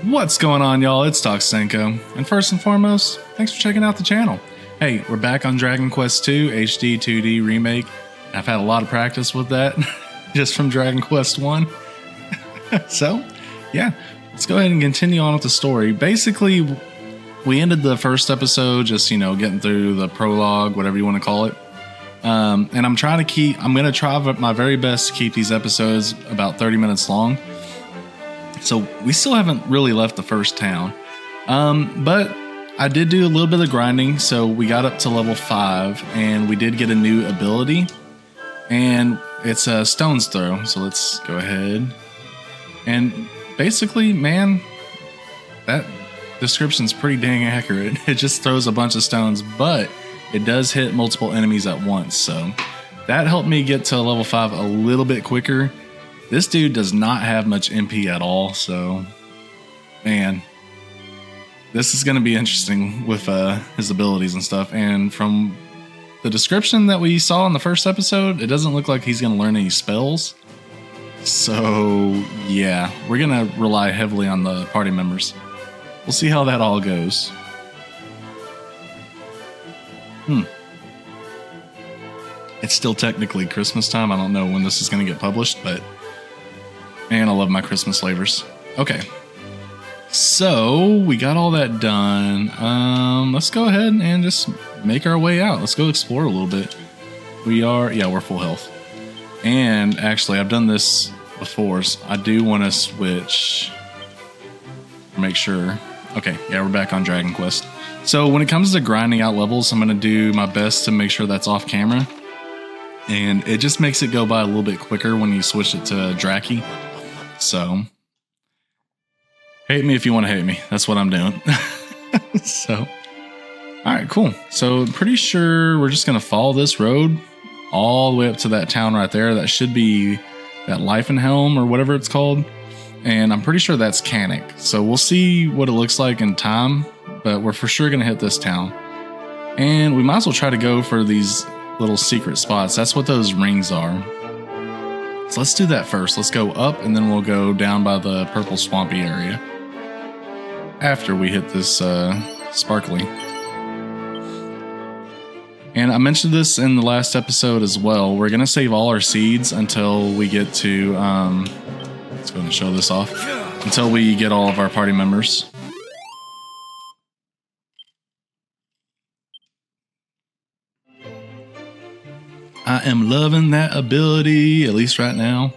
What's going on, y'all? It's Toxenko, and first and foremost, thanks for checking out the channel. Hey, we're back on Dragon Quest II HD 2D Remake. I've had a lot of practice with that, just from Dragon Quest 1. So, yeah, let's go ahead and continue on with the story. Basically, we ended the first episode just, getting through the prologue, whatever you want to call it. And I'm going to try my very best to keep these episodes about 30 minutes long. So we still haven't really left the first town. But I did do a little bit of grinding. So we got up to level 5 and we did get a new ability. And it's a stone's throw. So let's go ahead. And basically, man, that description's pretty dang accurate. It just throws a bunch of stones, but it does hit multiple enemies at once. So that helped me get to level 5 a little bit quicker. This dude does not have much MP at all, so man, this is going to be interesting with his abilities and stuff. And from the description that we saw in the first episode, it doesn't look like he's going to learn any spells. So yeah, we're going to rely heavily on the party members. We'll see how that all goes. It's still technically Christmas time. I don't know when this is going to get published, but man, I love my Christmas flavors. Okay. So we got all that done. Let's go ahead and just make our way out. Let's go explore a little bit. We're full health. And actually, I've done this before, so I do want to switch. Make sure. Okay, yeah, we're back on Dragon Quest. So when it comes to grinding out levels, I'm going to do my best to make sure that's off camera. And it just makes it go by a little bit quicker when you switch it to Draki. So, hate me if you want to hate me. That's what I'm doing. So, alright, cool. So, pretty sure we're just going to follow this road all the way up to that town right there. That should be that Leifenhelm or whatever it's called. And I'm pretty sure that's Cannock. So, we'll see what it looks like in time. But we're for sure going to hit this town. And we might as well try to go for these little secret spots. That's what those rings are. So let's do that first. Let's go up and then we'll go down by the purple swampy area after we hit this sparkly. And I mentioned this in the last episode as well. We're going to save all our seeds until we get to let's go and show this off, until we get all of our party members. I am loving that ability, at least right now.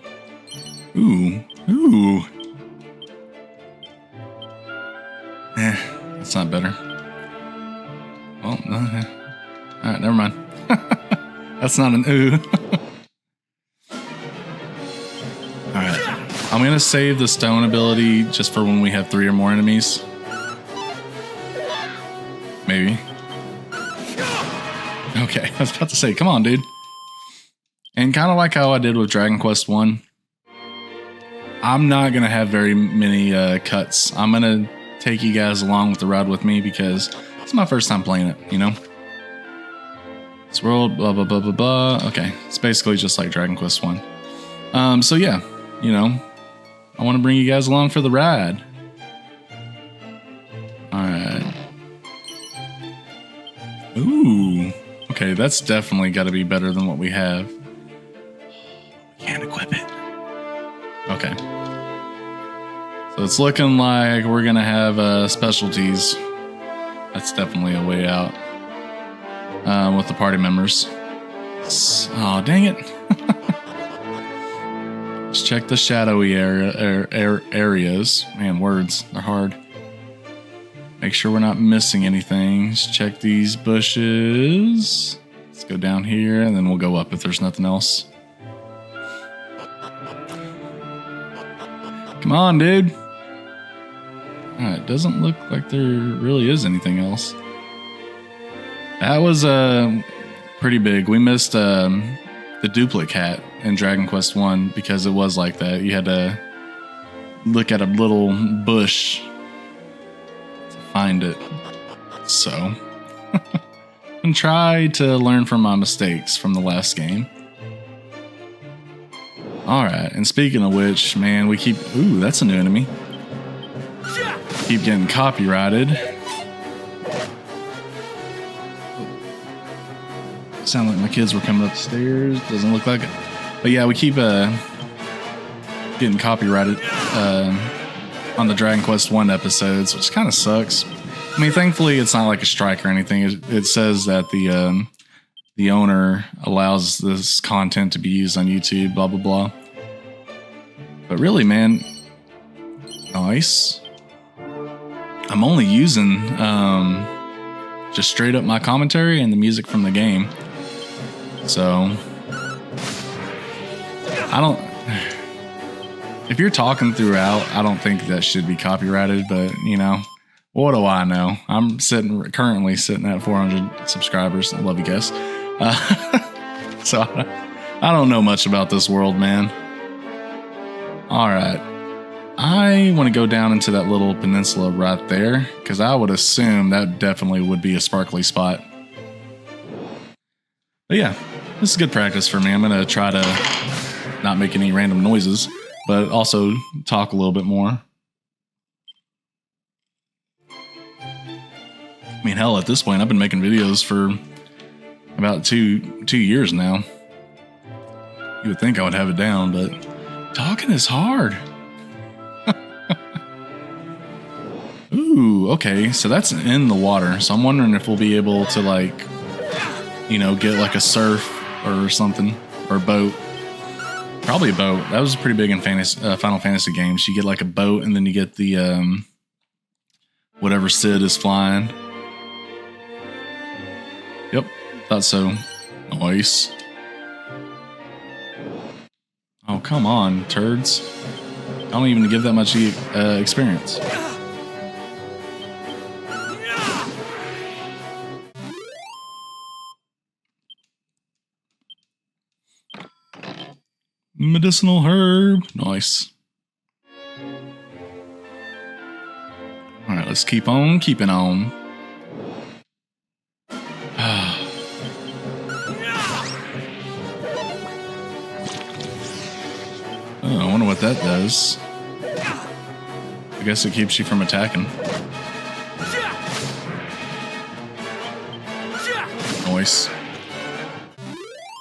Ooh. That's not better. Well, no. Alright, never mind. That's not an ooh. Alright. I'm going to save the stone ability just for when we have 3 or more enemies. Maybe. Okay, I was about to say, come on, dude. And kind of like how I did with Dragon Quest 1, I'm not going to have very many cuts. I'm going to take you guys along with the ride with me because it's my first time playing it, This world, blah, blah, blah, blah, blah. Okay, it's basically just like Dragon Quest 1. So yeah, I want to bring you guys along for the ride. Alright. Ooh. Okay, that's definitely got to be better than what we have. Can't equip it. Okay. So it's looking like we're going to have specialties. That's definitely a way out with the party members. Oh, dang it. Let's check the shadowy areas. Man, words are hard. Make sure we're not missing anything. Let's check these bushes. Let's go down here and then we'll go up if there's nothing else. Come on, dude. It doesn't look like there really is anything else. That was pretty big. We missed the duplicate hat in Dragon Quest 1 because it was like that. You had to look at a little bush to find it. So, and try to learn from my mistakes from the last game. Alright, and speaking of which, man, we keep... Ooh, that's a new enemy. Keep getting copyrighted. Sound like my kids were coming upstairs. Doesn't look like it. But yeah, we keep getting copyrighted on the Dragon Quest 1 episodes, which kind of sucks. I mean, thankfully, it's not like a strike or anything. It says that the owner allows this content to be used on YouTube, blah, blah, blah. But really, man, nice. I'm only using just straight up my commentary and the music from the game. So, if you're talking throughout, I don't think that should be copyrighted, but you know, what do I know? I'm currently sitting at 400 subscribers. I love you guys. So I don't know much about this world, man. All right. I want to go down into that little peninsula right there, because I would assume that definitely would be a sparkly spot. But yeah, this is good practice for me. I'm going to try to not make any random noises, but also talk a little bit more. I mean, hell, at this point, I've been making videos for about two years now. You would think I would have it down, but talking is hard. Ooh, okay, so that's in the water. So I'm wondering if we'll be able to, like, you know, get like a surf or something, or a boat. Probably a boat. That was pretty big in Final Fantasy games. You get like a boat, and then you get the whatever Sid is flying. Yep, thought so. Nice. Oh, come on, turds. I don't even give that much experience. Medicinal herb. Nice. All right, let's keep on keeping on. Oh, I wonder what that does. I guess it keeps you from attacking. Nice.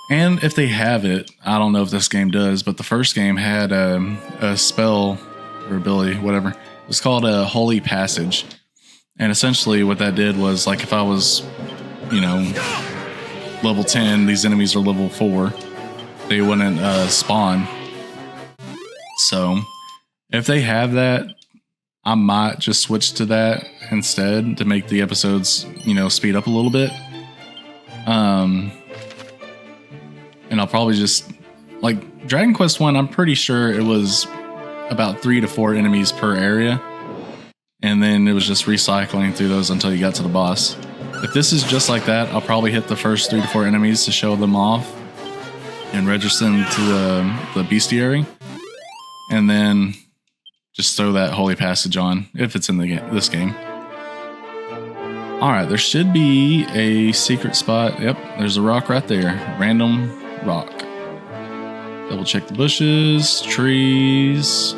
And if they have it, I don't know if this game does, but the first game had a spell or ability, whatever. It was called a Holy Passage. And essentially what that did was, like, if I was, you know, level 10, these enemies are level 4, they wouldn't spawn. So if they have that, I might just switch to that instead to make the episodes, you know, speed up a little bit. And I'll probably just, like, Dragon Quest 1, I'm pretty sure it was about 3 to 4 enemies per area. And then it was just recycling through those until you got to the boss. If this is just like that, I'll probably hit the first 3 to 4 enemies to show them off and register them to the bestiary. And then just throw that Holy Passage on, if it's in this game. Alright, there should be a secret spot. Yep, there's a rock right there. Random rock. Double check the bushes, trees. I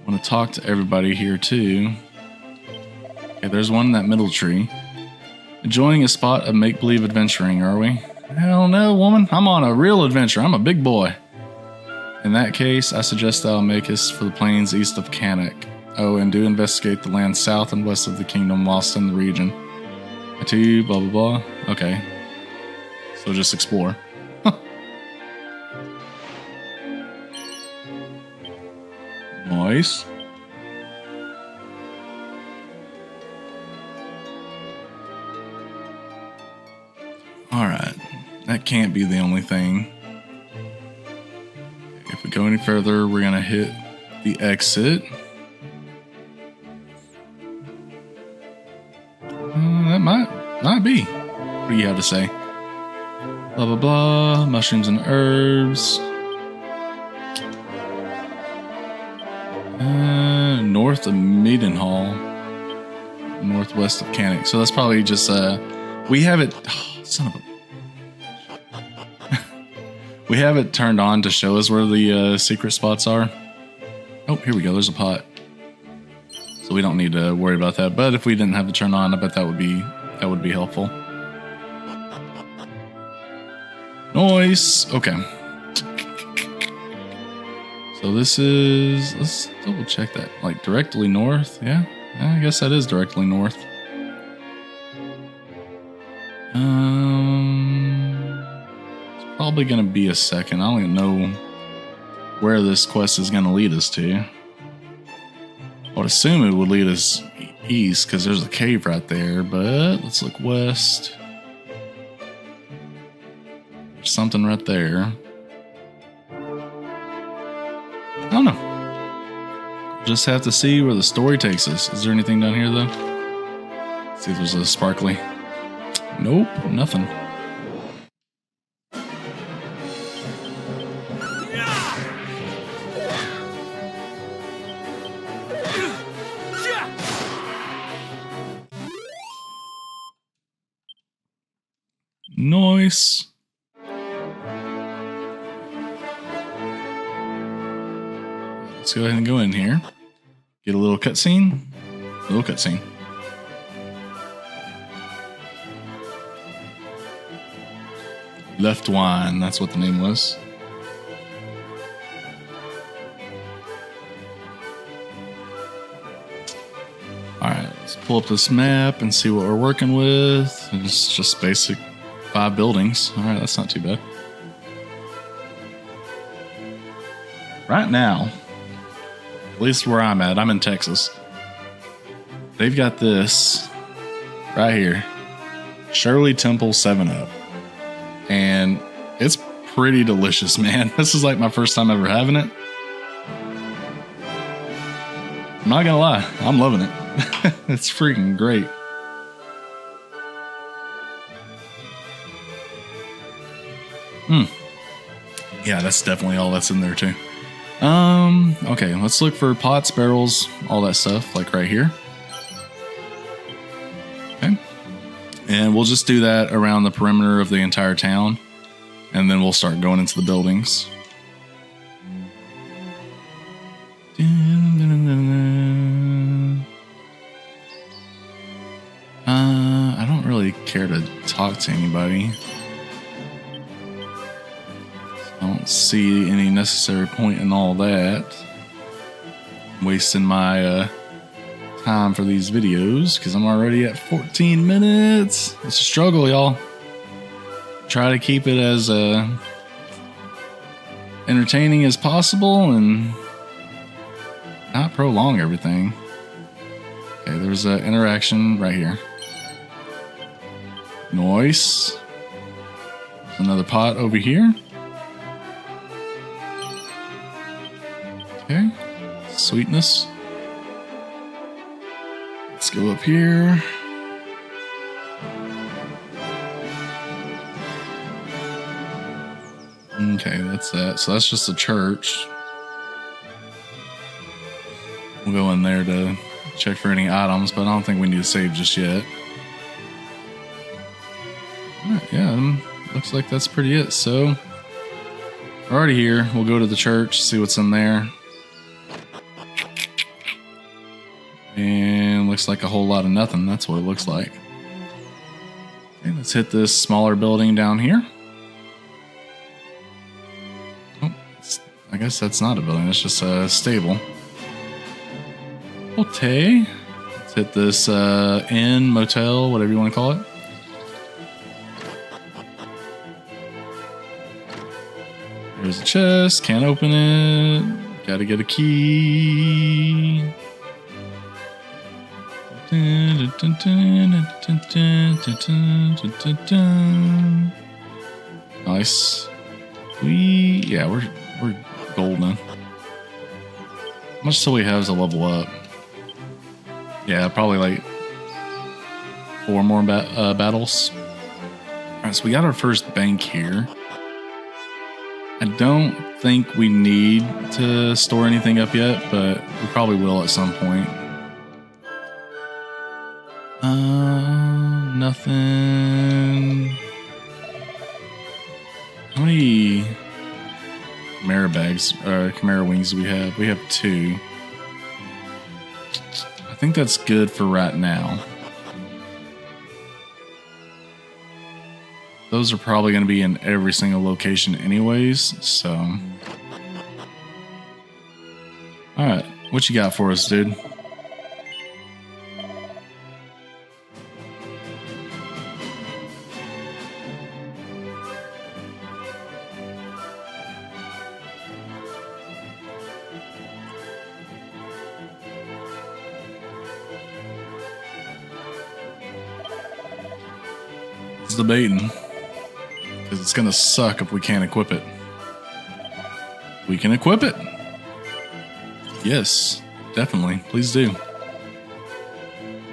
want to talk to everybody here too. Okay, there's one in that middle tree. Enjoying a spot of make-believe adventuring, are we? Hell no, woman. I'm on a real adventure. I'm a big boy. In that case, I suggest I'll make us for the plains east of Cannock. Oh, and do investigate the land south and west of the kingdom whilst in the region. To blah blah blah. Okay. So just explore. Nice. Alright. That can't be the only thing. If we go any further, we're gonna hit the exit. That might be. What do you have to say? Blah blah blah. Mushrooms and herbs. North of Maidenhall, northwest of Cannock. So that's probably just we have it. Oh, son of a. We have it turned on to show us where the secret spots are. Oh, here we go. There's a pot. So we don't need to worry about that. But if we didn't have to turn on, I bet that would be helpful. Nice. Okay. So this is, let's double check that. Like directly north. Yeah, I guess that is directly north. It's probably gonna be a second. I don't even know where this quest is gonna lead us to. I would assume it would lead us east because there's a cave right there, but let's look west. There's something right there. I don't know. Just have to see where the story takes us. Is there anything down here though? Let's see if there's a sparkly. Nope, nothing. Nice. Let's go ahead and go in here. Get a little cutscene. Left Wine, that's what the name was. Alright, let's pull up this map and see what we're working with. It's just basic 5 buildings. Alright, that's not too bad. Right now, at least where I'm at, I'm in Texas. They've got this right here. Shirley Temple 7-Up. And it's pretty delicious, man. This is like my first time ever having it. I'm not gonna lie, I'm loving it. It's freaking great. Yeah, that's definitely all that's in there too. Okay, let's look for pots, barrels, all that stuff, like right here. Okay. And we'll just do that around the perimeter of the entire town. And then we'll start going into the buildings. I don't really care to talk to anybody. I don't see any necessary point in all that. Wasting my time for these videos because I'm already at 14 minutes. It's a struggle, y'all. Try to keep it as entertaining as possible and not prolong everything. Okay, there's an interaction right here. Nice. There's another pot over here. Okay, sweetness. Let's go up here. Okay, that's that. So that's just a church. We'll go in there to check for any items, but I don't think we need to save just yet. Alright, yeah, looks like that's pretty it. So, we're already here. We'll go to the church, see what's in there. And looks like a whole lot of nothing. That's what it looks like. Okay, let's hit this smaller building down here. Oh, I guess that's not a building. It's just a stable. Okay. Let's hit this inn, motel, whatever you want to call it. There's a chest. Can't open it. Gotta get a key. Nice. Yeah, we're golden. How much till we have to level up? Yeah, probably like 4 more battles. Alright, so we got our first bank here. I don't think we need to store anything up yet, but we probably will at some point. Nothing. How many Chimera bags, Chimera wings do we have? We have 2. I think that's good for right now. Those are probably going to be in every single location anyways, so... Alright, what you got for us, dude? It's debating. Because it's gonna suck if we can't equip it. We can equip it. Yes, definitely. Please do.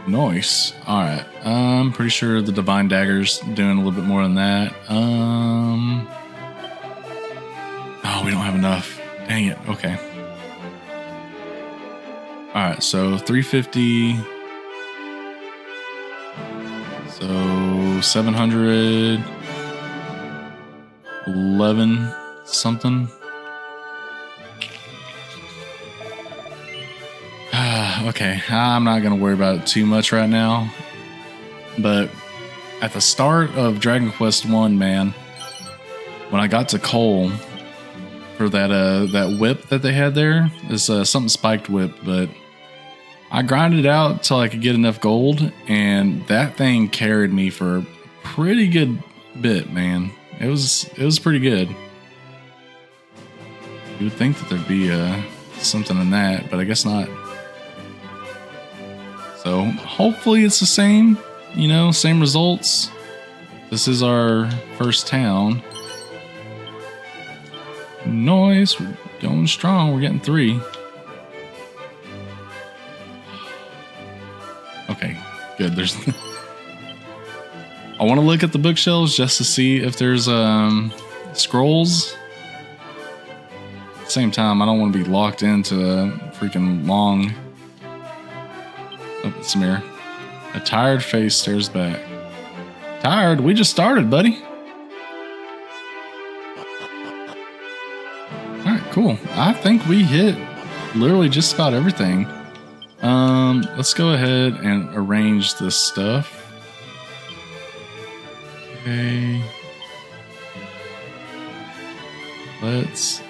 Nice. Alright. I'm pretty sure the Divine Dagger's doing a little bit more than that. Oh, we don't have enough. Dang it. Okay. Alright, so 350. So 711 something. Okay, I'm not going to worry about it too much right now. But at the start of Dragon Quest 1, man, when I got to Cole for that whip that they had there, it's something spiked whip, but I grinded out till I could get enough gold, and that thing carried me for a pretty good bit, man. It was pretty good. You would think that there'd be something in that, but I guess not. So hopefully it's the same, you know, same results. This is our first town. Nice, we're going strong. We're getting 3. Okay, good. There's. I want to look at the bookshelves just to see if there's scrolls. At the same time, I don't want to be locked into a freaking long. Oh, it's a mirror. A tired face stares back. Tired? We just started, buddy. Alright, cool. I think we hit literally just about everything. Let's go ahead and arrange this stuff. Okay. Let's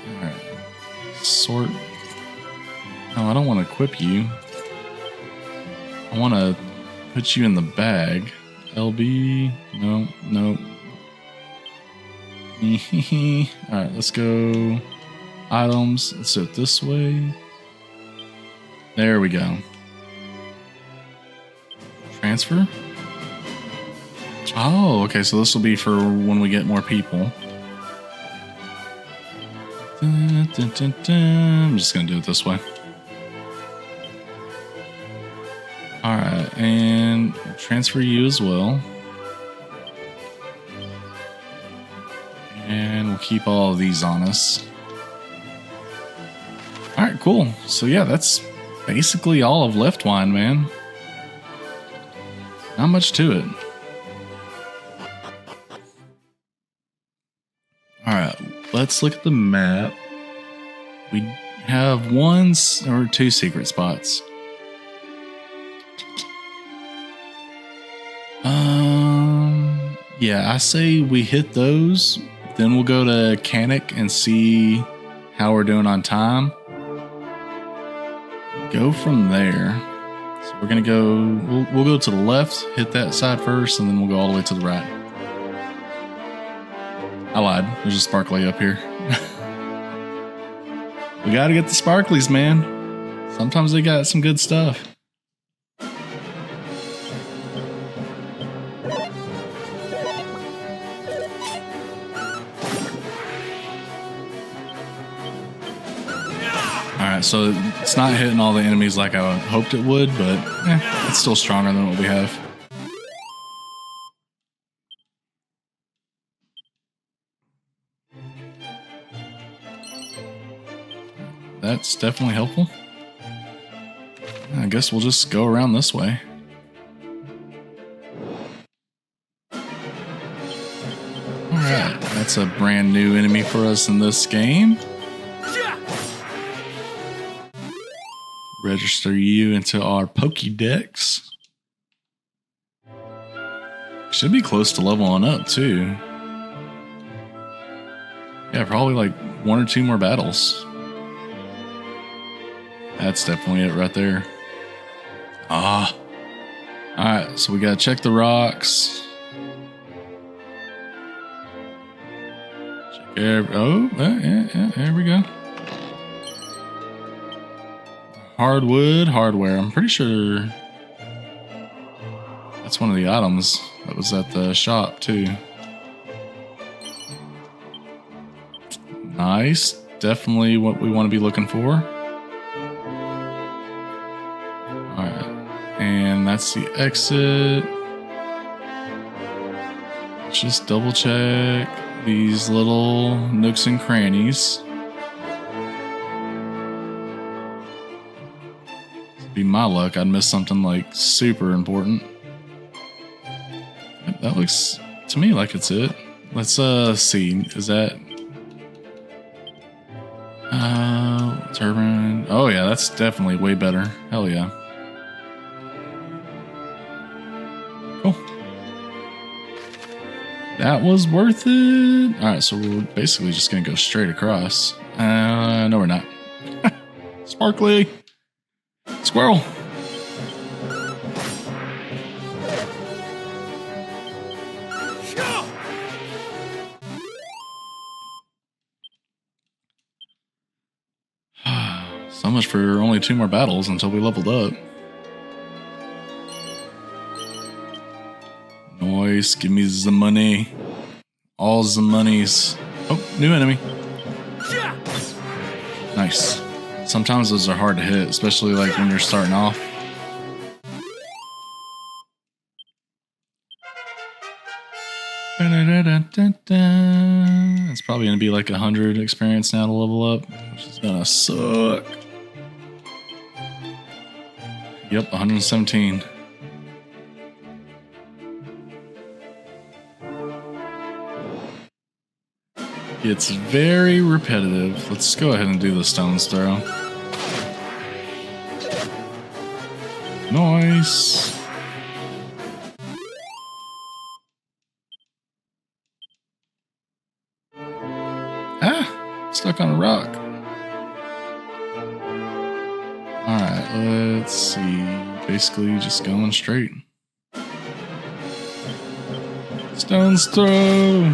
sort. No, I don't want to equip you. I want to put you in the bag. LB. No, no. Alright, let's go. Items. Let's do it this way. There we go. Transfer? Oh, okay, so this will be for when we get more people. I'm just gonna do it this way. Alright, and transfer you as well. And we'll keep all of these on us. Alright, cool. So yeah, that's basically all of Leftwine, man. Not much to it. Alright, let's look at the map. We have 1 or 2 secret spots. Yeah, I say we hit those, then we'll go to Cannock and see how we're doing on time. Go from there. So we're gonna go. We'll go to the left, hit that side first, and then we'll go all the way to the right. I lied. There's a sparkly up here. We gotta get the sparklies, man. Sometimes they got some good stuff. Alright, so it's not hitting all the enemies like I hoped it would, but it's still stronger than what we have. That's definitely helpful. I guess we'll just go around this way. Alright, that's a brand new enemy for us in this game. Register you into our Pokédex. Should be close to leveling up too. Yeah, probably like 1 or 2 more battles. That's definitely it right there. Ah. Alright, so we gotta check the rocks. Check yeah, there we go. Hardwood, hardware. I'm pretty sure that's one of the items that was at the shop too. Nice. Definitely what we want to be looking for. Alright. And that's the exit. Let's just double check these little nooks and crannies. It'd be my luck, I'd miss something like super important. That looks to me like it's it. Let's see. Is that turbine? Oh yeah, that's definitely way better. Hell yeah. Cool. That was worth it. Alright, so we're basically just gonna go straight across. No we're not. Sparkly squirrel. So much for only 2 more battles until we leveled up. Nice, give me the money. All the monies. Oh, new enemy. Nice. Sometimes those are hard to hit, especially like when you're starting off. It's probably gonna be like 100 experience now to level up, which is gonna suck. Yep, 117. It's very repetitive. Let's go ahead and do the stone's throw. Nice. Ah, stuck on a rock. Alright, let's see. Basically just going straight. Stone's throw.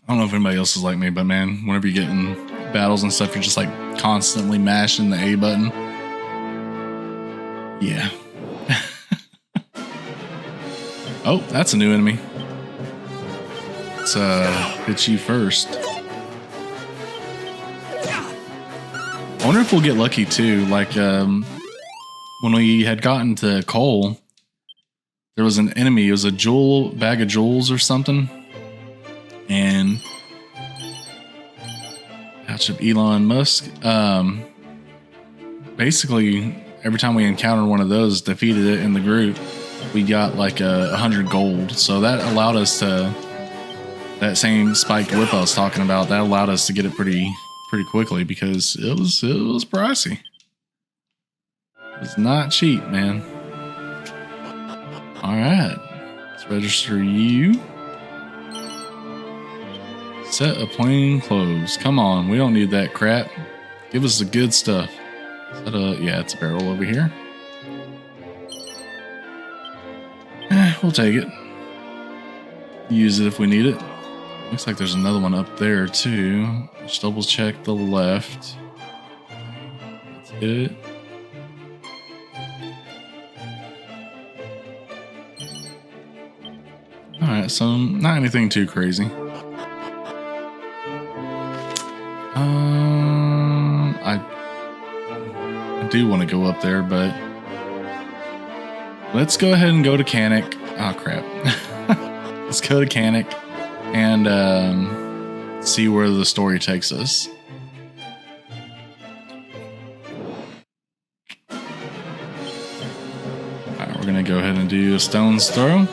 I don't know if anybody else is like me, but man, whenever you get in battles and stuff, you're just like constantly mashing the A button. Yeah. Oh, that's a new enemy. Let's hit you first. I wonder if we'll get lucky too. Like when we had gotten to coal, there was an enemy. It was a bag of jewels or something. And ouch of Elon Musk. Basically, every time we encountered one of those, defeated it in the group, we got like 100 gold. So that allowed us to, that same spiked whip I was talking about, that allowed us to get it pretty quickly because it was pricey. It was not cheap, man. All right, let's register you. Set of plain clothes. Come on, we don't need that crap. Give us the good stuff. Yeah, it's a barrel over here. We'll take it. Use it if we need it. Looks like there's another one up there too. Just double check the left. Let's hit it. Alright, so not anything too crazy. I do want to go up there, but let's go ahead and go to Cannock. Oh crap. Let's go to Cannock and see where the story takes us. Alright, we're gonna go ahead and do a stone's throw.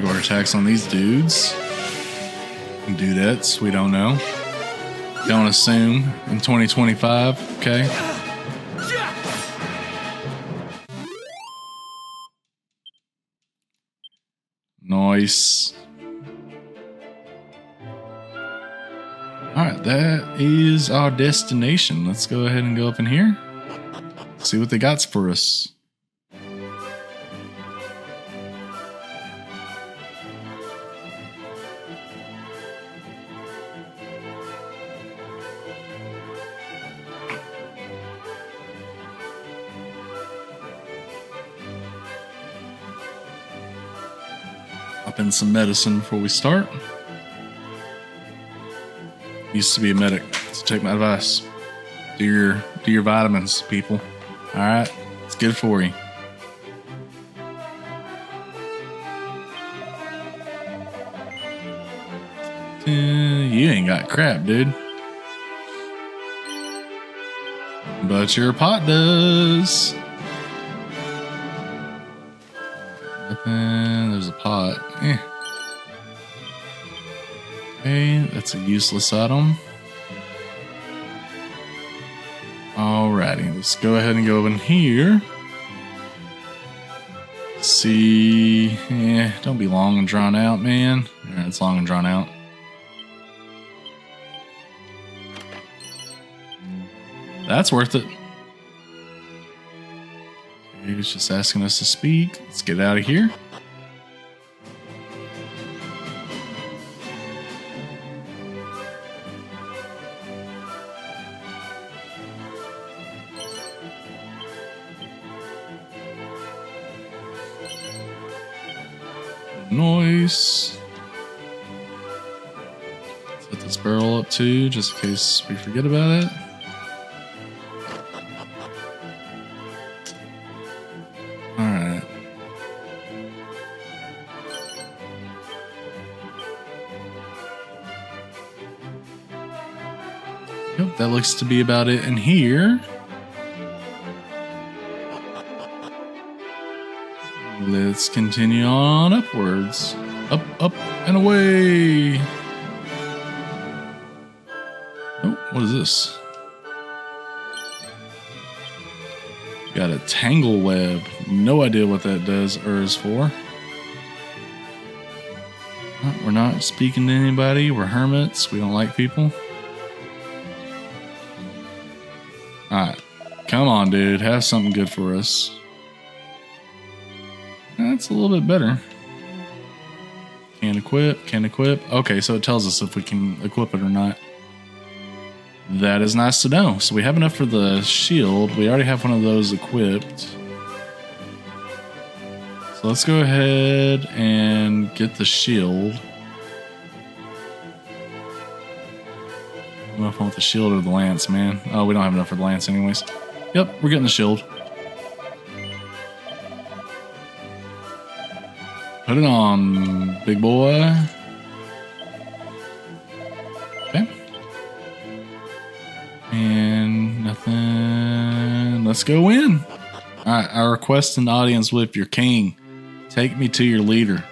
regular attacks on these dudes. Dudettes, we don't know. Don't assume in 2025, okay? Nice. Alright, that is our destination. Let's go ahead and go up in here. See what they got for us. Pop in some medicine before we start. Used to be a medic, so take my advice. Do your vitamins, people. All right, it's good for you. You ain't got crap, dude. But your pot does. Nothing. There's a pot. Okay, that's a useless item. Alrighty, let's go ahead and go in here. See, don't be long and drawn out, man. Yeah, it's long and drawn out. That's worth it. Okay, he's just asking us to speak. Let's get out of here. Noise. Set this barrel up too, just in case we forget about it. Alright. Yep, that looks to be about it in here. Let's continue on upwards. Up, up, and away. Oh, what is this? Got a tangle web. No idea what that does or is for. We're not speaking to anybody. We're hermits. We don't like people. Alright. Come on, dude. Have something good for us. That's a little bit better. Can't equip, can't equip. Okay, so it tells us if we can equip it or not. That is nice to know. So we have enough for the shield. We already have one of those equipped. So let's go ahead and get the shield. I don't know if I want the shield or the lance, man. Oh, we don't have enough for the lance anyways. Yep, we're getting the shield. Put it on, big boy. Okay. And nothing. Let's go in. Alright, I request an audience with your king. Take me to your leader.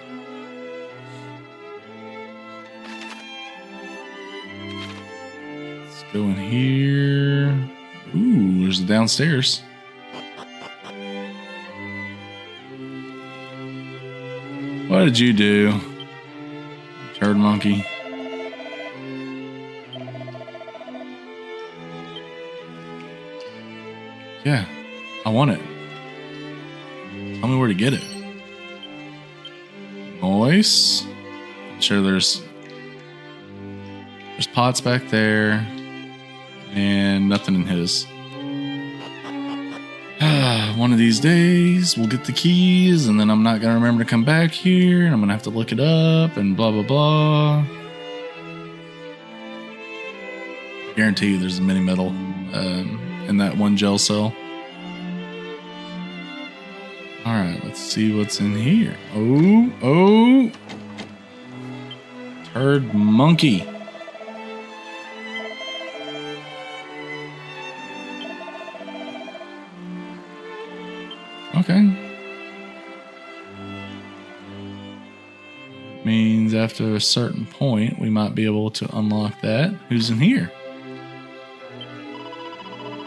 Let's go in here. Ooh, there's the downstairs. What did you do, turd monkey? Yeah, I want it. Tell me where to get it. Nice. I'm sure there's pots back there and nothing in his. One of these days we'll get the keys and then I'm not going to remember to come back here and I'm going to have to look it up and blah, blah, blah. Guarantee you there's a mini metal in that one gel cell. All right, let's see what's in here. Oh. Turd monkey. Okay. after a certain point, we might be able to unlock that. Who's in here?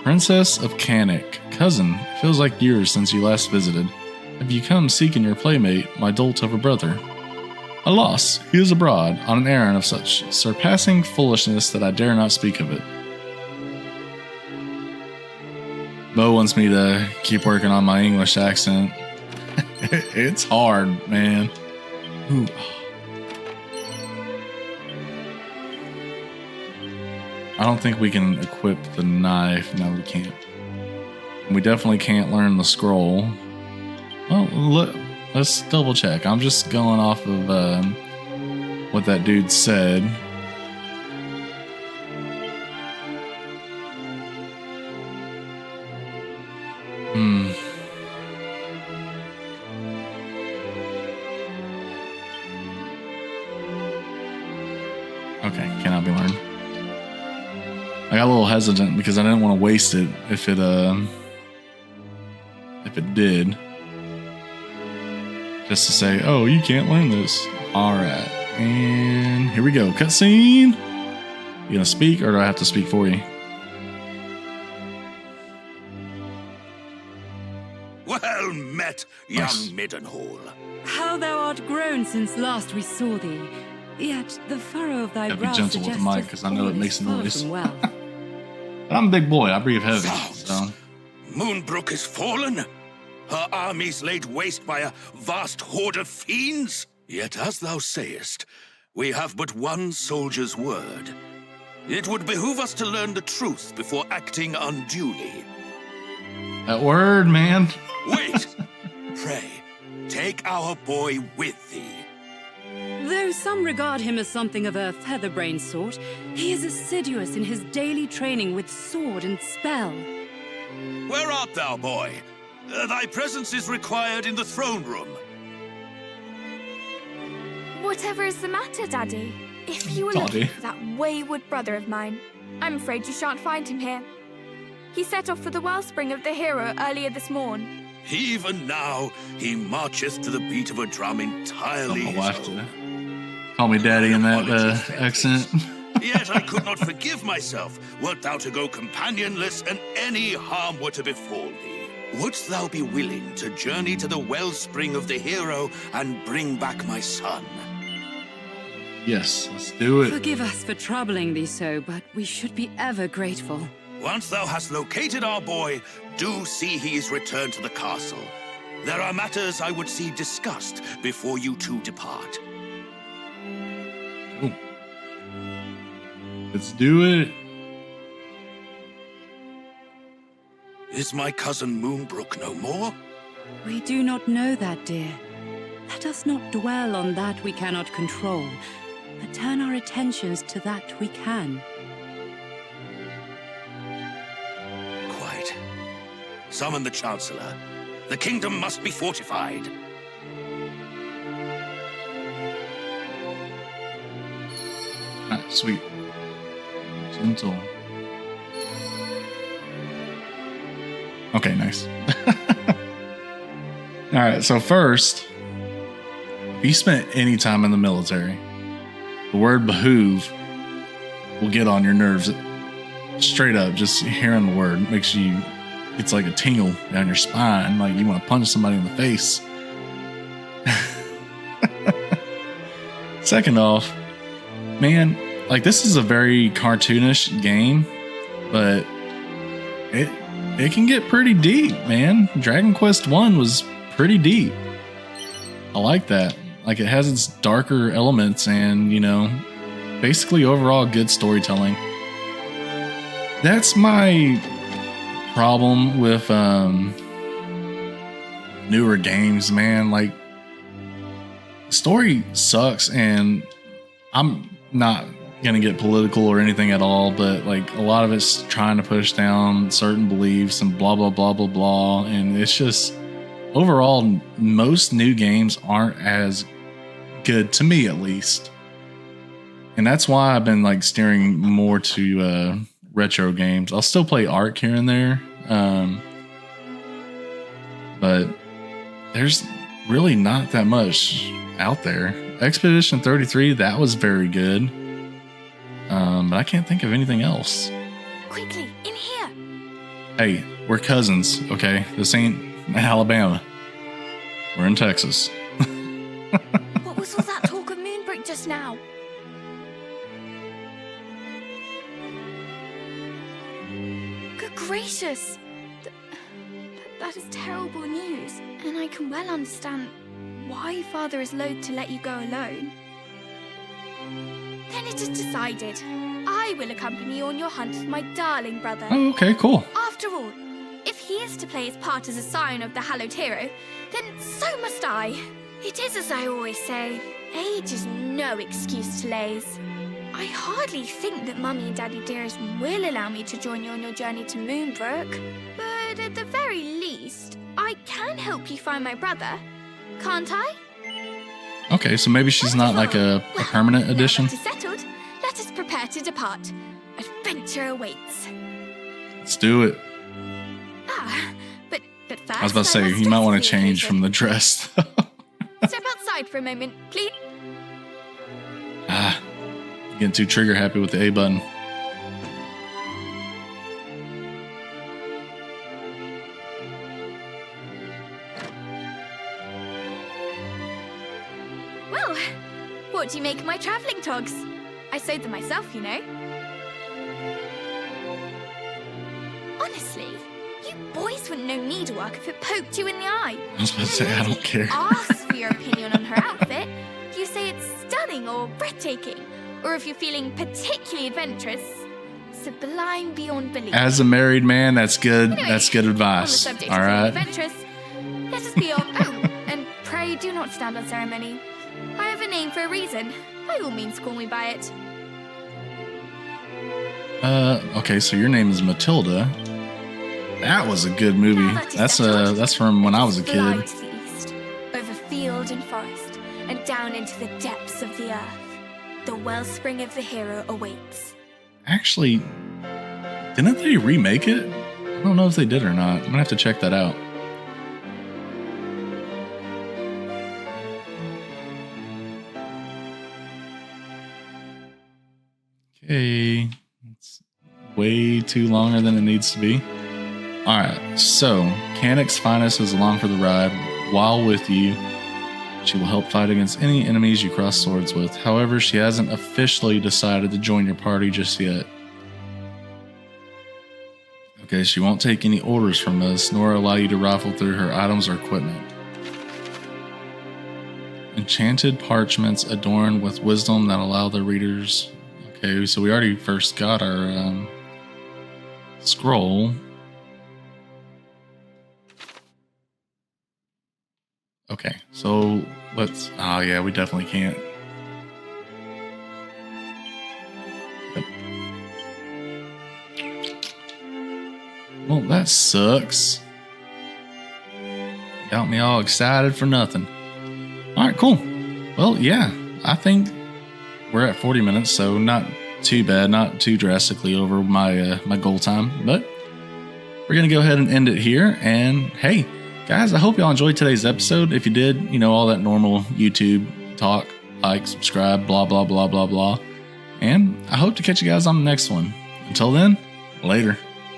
Princess of Cannock. Cousin, feels like years since you last visited. Have you come seeking your playmate, my dolt-over brother? Alas, he is abroad, on an errand of such surpassing foolishness that I dare not speak of it. Bo wants me to keep working on my English accent. It's hard, man. Ooh. I don't think we can equip the knife. No, we can't. We definitely can't learn the scroll. Well, look, let's double check. I'm just going off of what that dude said. Okay, cannot be learned. I got a little hesitant because I didn't want to waste it if it did. Just to say, oh, you can't learn this. Alright. And here we go. Cutscene. You gonna speak or do I have to speak for you? Well met, young Middenhall. How thou art grown since last we saw thee. Yet the furrow of thy Gotta be brow gentle with the mic because I know it makes a noise. Well. But I'm a big boy. I breathe heavy. Zounds. So. Moonbrook is fallen. Her armies laid waste by a vast horde of fiends. Yet as thou sayest, we have but one soldier's word. It would behoove us to learn the truth before acting unduly. That word, man. Wait! Pray, take our boy with thee. Though some regard him as something of a featherbrained sort, he is assiduous in his daily training with sword and spell. Where art thou, boy? Thy presence is required in the throne room. Whatever is the matter, Daddy? If you were looking for that wayward brother of mine, I'm afraid you shan't find him here. He set off for the wellspring of the hero earlier this morn. Even now, he marcheth to the beat of a drum entirely his own. Call me daddy in that accent. Yet I could not forgive myself, wert thou to go companionless and any harm were to befall thee. Wouldst thou be willing to journey to the wellspring of the hero and bring back my son? Yes, let's do it. Forgive us for troubling thee so, but we should be ever grateful. Once thou hast located our boy, do see he is returned to the castle. There are matters I would see discussed before you two depart. Ooh. Let's do it. Is my cousin Moonbrook no more? We do not know that, dear. Let us not dwell on that we cannot control, but turn our attentions to that we can. Quite. Summon the Chancellor. The kingdom must be fortified. Ah, sweet. Gentle. Okay, nice. All right, so first, if you spent any time in the military, the word behoove will get on your nerves. Straight up, just hearing the word makes you, it's like a tingle down your spine, like you want to punch somebody in the face. Second off, man, like this is a very cartoonish game, but it can get pretty deep, man. Dragon Quest 1 was pretty deep. I like that. Like it has its darker elements and, you know, basically overall good storytelling. That's my problem with newer games, man. Like story sucks, and I'm not gonna get political or anything at all, but like a lot of it's trying to push down certain beliefs and blah blah blah blah blah, and it's just overall most new games aren't as good, to me at least, and that's why I've been like steering more to retro games. I'll still play Ark here and there, but there's really not that much out there. Expedition 33, that was very good. But I can't think of anything else. Quickly, in here. Hey, we're cousins, okay? This ain't Alabama. We're in Texas. What was all that talk of Moonbrook just now? Good gracious! That is terrible news, and I can well understand why Father is loath to let you go alone. Then it is decided. I will accompany you on your hunt with my darling brother. Oh, okay, cool. After all, if he is to play his part as a scion of the hallowed hero, then so must I. It is as I always say, age is no excuse to laze. I hardly think that Mummy and Daddy dearest will allow me to join you on your journey to Moonbrook, but at the very least, I can help you find my brother, can't I? Okay, so maybe she's not like a permanent addition. Now that is settled, let us prepare to depart. Adventure awaits. Let's do it. But first, I was about to say, you might want to change from the dress. Step outside for a moment, please. Getting too trigger happy with the A button. Well, what do you make of my travelling togs? I sewed them myself, you know. Honestly, you boys wouldn't know needlework if it poked you in the eye. I was about to say, I don't care. Ask for your opinion on her outfit. You say it's stunning or breathtaking, or if you're feeling particularly adventurous, sublime beyond belief. As a married man, that's good. Anyway, that's good advice. On the subject all of right. adventurous, let us be off. Oh, and pray do not stand on ceremony. I have a name for a reason. By all means, call me by it. Okay, so your name is Matilda. That was a good movie. That's from when I was a Fly kid. to the east, over field and forest, and down into the depths of the earth. The wellspring of the hero awaits. Actually, didn't they remake it? I don't know if they did or not. I'm gonna have to check that out. Okay, it's way too longer than it needs to be. All right, so Cannock's finest is along for the ride. While with you, she will help fight against any enemies you cross swords with. However, she hasn't officially decided to join your party just yet. Okay, she won't take any orders from us, nor allow you to rifle through her items or equipment. Enchanted parchments adorned with wisdom that allow the readers... Okay, so we already first got our scroll. Okay, so let's... Oh yeah, we definitely can't. Yep. Well, that sucks. Got me all excited for nothing. Alright, cool. Well, yeah, I think we're at 40 minutes, so not too bad, not too drastically over my my goal time, but we're going to go ahead and end it here. And hey, guys, I hope y'all enjoyed today's episode. If you did, you know, all that normal YouTube talk, like, subscribe, blah, blah, blah, blah, blah. And I hope to catch you guys on the next one. Until then, later.